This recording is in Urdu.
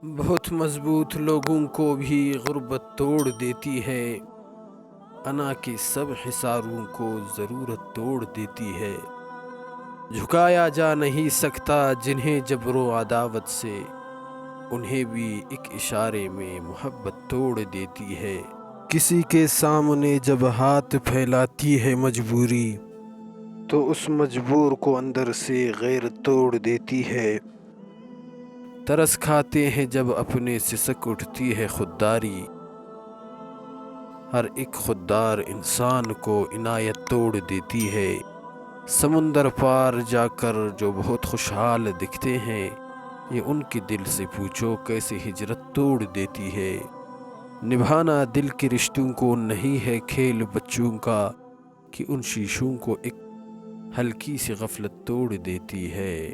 بہت مضبوط لوگوں کو بھی غربت توڑ دیتی ہے، انا کے سب حصاروں کو ضرورت توڑ دیتی ہے۔ جھکایا جا نہیں سکتا جنہیں جبر و عداوت سے، انہیں بھی ایک اشارے میں محبت توڑ دیتی ہے۔ کسی کے سامنے جب ہاتھ پھیلاتی ہے مجبوری، تو اس مجبور کو اندر سے غیرت توڑ دیتی ہے۔ ترس کھاتے ہیں جب اپنے سسک اٹھتی ہے خودداری، ہر ایک خوددار انسان کو عنایت توڑ دیتی ہے۔ سمندر پار جا کر جو بہت خوشحال دکھتے ہیں، یہ ان کے دل سے پوچھو کیسے ہجرت توڑ دیتی ہے۔ نبھانا دل کے رشتوں کو نہیں ہے کھیل بچوں کا، کہ ان شیشوں کو ایک ہلکی سی غفلت توڑ دیتی ہے۔